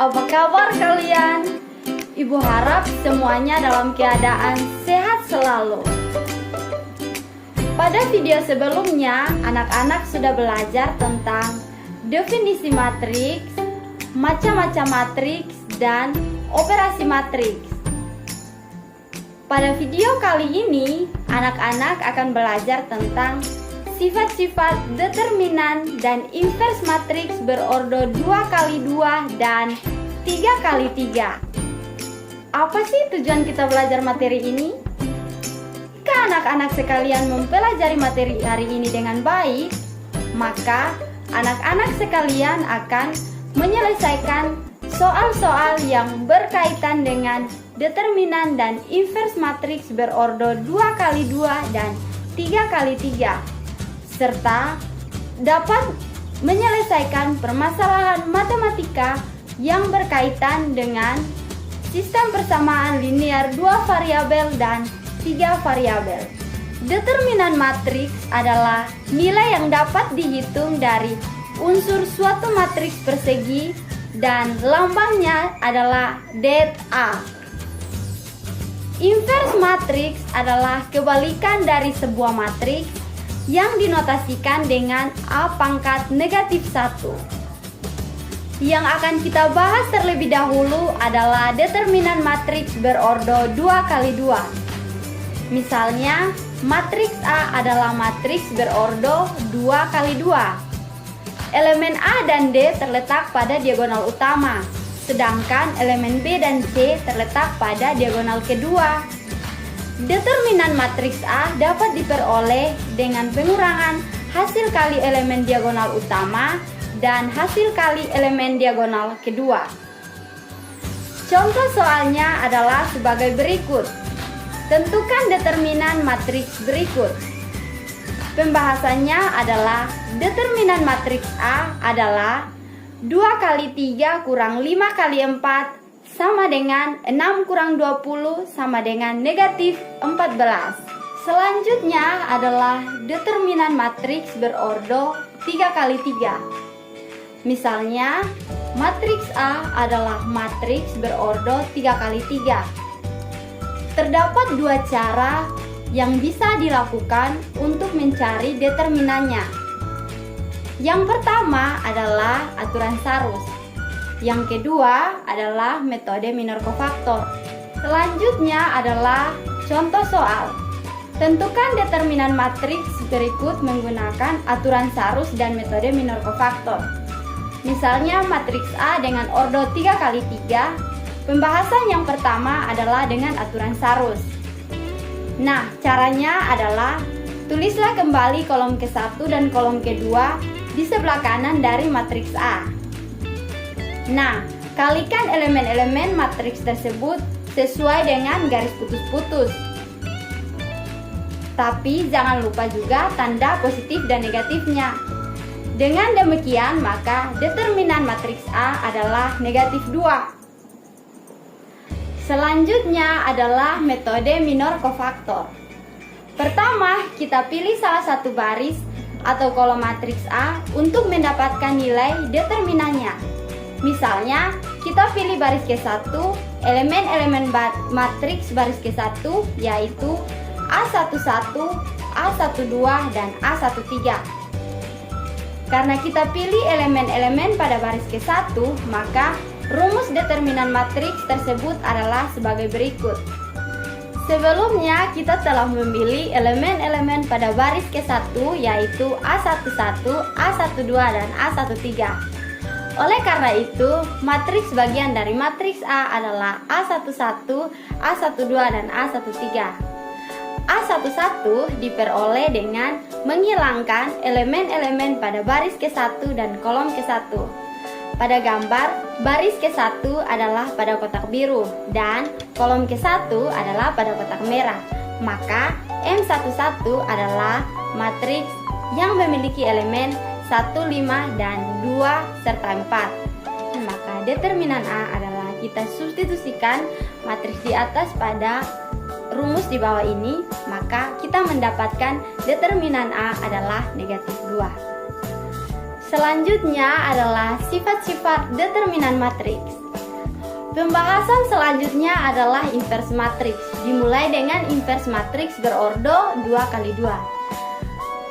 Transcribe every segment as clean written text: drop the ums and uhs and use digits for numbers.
apa kabar kalian? Ibu harap semuanya dalam keadaan sehat selalu. Pada video sebelumnya, anak-anak sudah belajar tentang definisi matriks, macam-macam matriks, dan operasi matriks. Pada video kali ini, anak-anak akan belajar tentang sifat-sifat determinan dan invers matriks berordo 2x2 dan 3x3. Apa sih tujuan kita belajar materi ini? Jika anak-anak sekalian mempelajari materi hari ini dengan baik, maka anak-anak sekalian akan menyelesaikan soal-soal yang berkaitan dengan determinan dan invers matriks berordo 2x2 dan 3x3. Serta dapat menyelesaikan permasalahan matematika yang berkaitan dengan sistem persamaan linear 2 variabel dan 3 variabel. Determinan matriks adalah nilai yang dapat dihitung dari unsur suatu matriks persegi dan lambangnya adalah det A. Invers matriks adalah kebalikan dari sebuah matriks yang dinotasikan dengan A pangkat negatif 1. Yang akan kita bahas terlebih dahulu adalah determinan matriks berordo 2x2. Misalnya, matriks A adalah matriks berordo 2x2. Elemen A dan D terletak pada diagonal utama, sedangkan elemen B dan C terletak pada diagonal kedua. Determinan matriks A dapat diperoleh dengan pengurangan hasil kali elemen diagonal utama dan hasil kali elemen diagonal kedua. Contoh soalnya adalah sebagai berikut. Tentukan determinan matriks berikut. Pembahasannya adalah determinan matriks A adalah 2x3 kurang 5x4 sama dengan 6 kurang 20 sama dengan negatif 14. Selanjutnya adalah determinan matriks berordo 3x3. Misalnya, matriks A adalah matriks berordo 3x3. Terdapat dua cara yang bisa dilakukan untuk mencari determinannya. Yang pertama adalah aturan Sarus. Yang kedua adalah metode minor kofaktor. Selanjutnya adalah contoh soal. Tentukan determinan matriks berikut menggunakan aturan Sarus dan metode minor kofaktor. Misalnya matriks A dengan ordo 3x3. Pembahasan yang pertama adalah dengan aturan Sarus. Nah, caranya adalah tulislah kembali kolom ke-1 dan kolom kedua di sebelah kanan dari matriks A. Nah, kalikan elemen-elemen matriks tersebut sesuai dengan garis putus-putus. Tapi jangan lupa juga tanda positif dan negatifnya. Dengan demikian, maka determinan matriks A adalah negatif 2. Selanjutnya adalah metode minor kofaktor. Pertama, kita pilih salah satu baris atau kolom matriks A untuk mendapatkan nilai determinannya. Misalnya, kita pilih baris ke-1, elemen-elemen matriks baris ke-1 yaitu A11, A12, dan A13. Karena kita pilih elemen-elemen pada baris ke-1, maka rumus determinan matriks tersebut adalah sebagai berikut. Sebelumnya, kita telah memilih elemen-elemen pada baris ke-1 yaitu A11, A12, dan A13. Oleh karena itu, matriks bagian dari matriks A adalah A11, A12, dan A13. A11 diperoleh dengan menghilangkan elemen-elemen pada baris ke-1 dan kolom ke-1. Pada gambar, baris ke-1 adalah pada kotak biru dan kolom ke-1 adalah pada kotak merah. Maka M11 adalah matriks yang memiliki elemen 1, 5, dan 2, serta 4. Maka determinan A adalah kita substitusikan matriks di atas pada rumus di bawah ini, maka kita mendapatkan determinan A adalah negatif 2. Selanjutnya adalah sifat-sifat determinan matriks. Pembahasan selanjutnya adalah inverse matriks. Dimulai dengan inverse matriks berordo 2x2.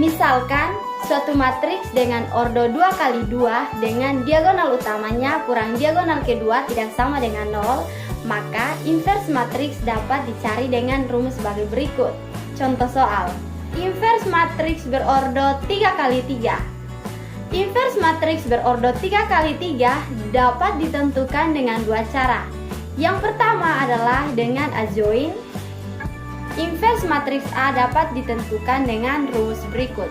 Misalkan suatu matriks dengan ordo 2x2 dengan diagonal utamanya kurang diagonal kedua tidak sama dengan 0, maka inverse matriks dapat dicari dengan rumus sebagai berikut. Contoh soal. Inverse matriks berordo 3x3. Inverse matriks berordo 3x3 dapat ditentukan dengan dua cara. Yang pertama adalah dengan adjoin. Inverse matriks A dapat ditentukan dengan rumus berikut.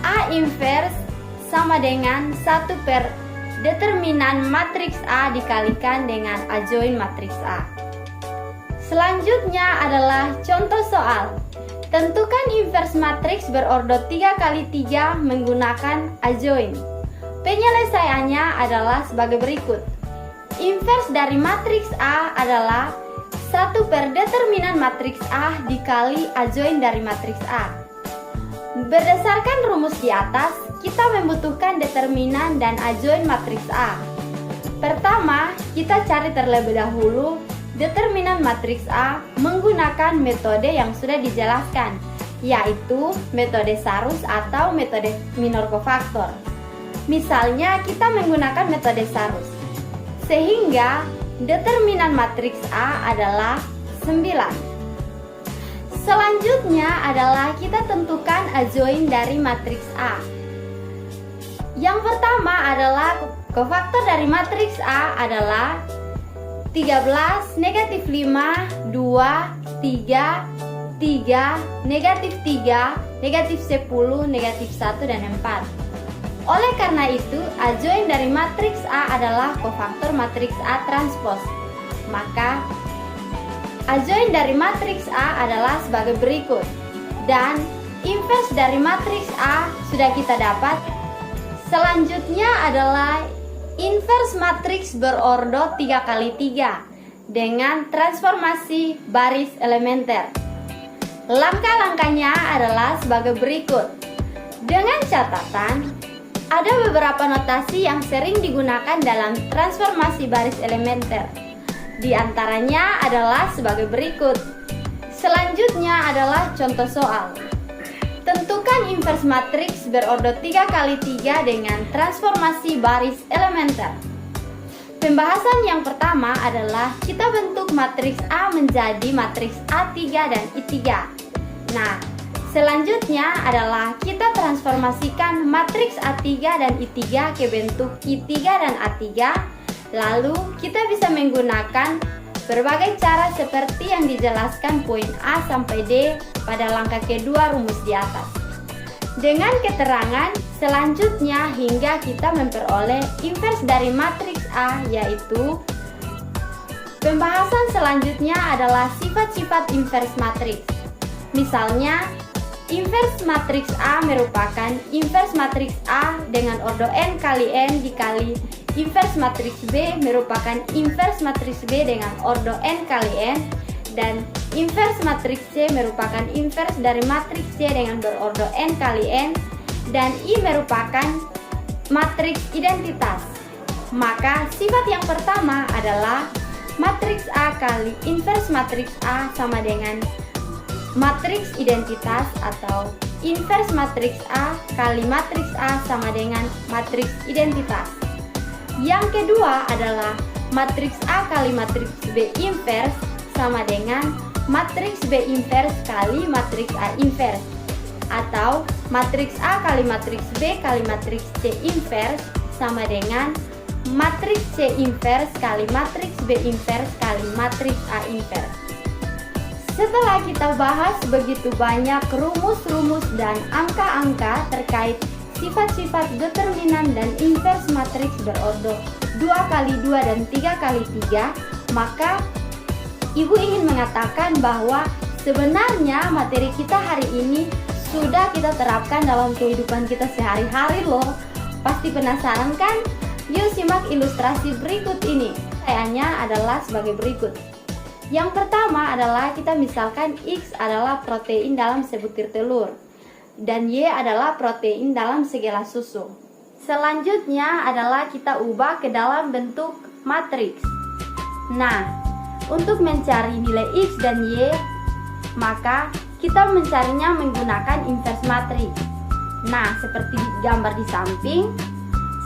A inverse sama dengan 1 per determinan matriks A dikalikan dengan adjoin matriks A. Selanjutnya adalah contoh soal. Tentukan inverse matriks berordo 3x3 menggunakan adjoin. Penyelesaiannya adalah sebagai berikut. Inverse dari matriks A adalah 1 per determinan matriks A dikali adjoin dari matriks A. Berdasarkan rumus di atas, kita membutuhkan determinan dan adjoin matriks A. Pertama, kita cari terlebih dahulu determinan matriks A menggunakan metode yang sudah dijelaskan, yaitu metode Sarus atau metode minor cofactor. Misalnya kita menggunakan metode Sarus, sehingga determinan matriks A adalah 9. Selanjutnya adalah kita tentukan adjoin dari matriks A. Yang pertama adalah cofactor dari matriks A adalah 13, negatif 5, 2, 3, 3, negatif 3, negatif 10, negatif 1, dan 4. Oleh karena itu, adjoin dari matriks A adalah cofactor matriks A transpose. Maka, adjoin dari matriks A adalah sebagai berikut. Dan inverse dari matriks A sudah kita dapat. Selanjutnya adalah inverse matriks berordo 3x3 dengan transformasi baris elementer. Langkah-langkahnya adalah sebagai berikut. Dengan catatan, ada beberapa notasi yang sering digunakan dalam transformasi baris elementer. Di antaranya adalah sebagai berikut. Selanjutnya adalah contoh soal. Tentukan inverse matriks berordo 3x3 dengan transformasi baris elementer. Pembahasan yang pertama adalah kita bentuk matriks A menjadi matriks A3 dan I3. Nah, selanjutnya adalah kita transformasikan matriks A3 dan I3 ke bentuk I3 dan A3. Lalu kita bisa menggunakan berbagai cara seperti yang dijelaskan poin A sampai D pada langkah kedua rumus di atas. Dengan keterangan selanjutnya hingga kita memperoleh inverse dari matriks A, yaitu pembahasan selanjutnya adalah sifat-sifat inverse matriks. Misalnya, inverse matriks A merupakan inverse matriks A dengan ordo n kali n dikali inverse matriks B merupakan inverse matriks B dengan ordo n kali n, dan inverse matriks C merupakan inverse dari matriks C dengan berordo n kali n, dan I merupakan matriks identitas. Maka sifat yang pertama adalah matriks A kali inverse matriks A sama dengan matriks identitas, atau inverse matriks A kali matriks A sama dengan matriks identitas. Yang kedua adalah matriks A kali matriks B inverse sama dengan matriks B inverse kali matriks A inverse, atau matriks A kali matriks B kali matriks C inverse sama dengan matriks C inverse kali matriks B inverse kali matriks A inverse. Setelah kita bahas begitu banyak rumus-rumus dan angka-angka terkait sifat-sifat determinan dan inverse matriks berordo 2x2 dan 3x3, maka Ibu ingin mengatakan bahwa sebenarnya materi kita hari ini sudah kita terapkan dalam kehidupan kita sehari-hari loh. Pasti penasaran kan? Yuk simak ilustrasi berikut ini. Pertanyaannya adalah sebagai berikut. Yang pertama adalah kita misalkan X adalah protein dalam sebutir telur dan Y adalah protein dalam segelas susu. Selanjutnya adalah kita ubah ke dalam bentuk matriks. Nah, untuk mencari nilai X dan Y, maka kita mencarinya menggunakan inverse matrix. Nah, seperti gambar di samping.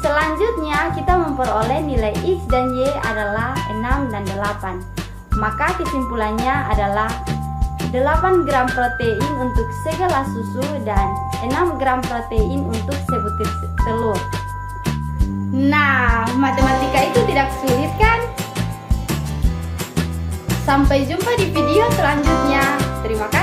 Selanjutnya kita memperoleh nilai X dan Y adalah 6 dan 8. Maka kesimpulannya adalah 8 gram protein untuk segelas susu dan 6 gram protein untuk sebutir telur. Nah, matematika itu tidak sulit kan? Sampai jumpa di video selanjutnya. Terima kasih.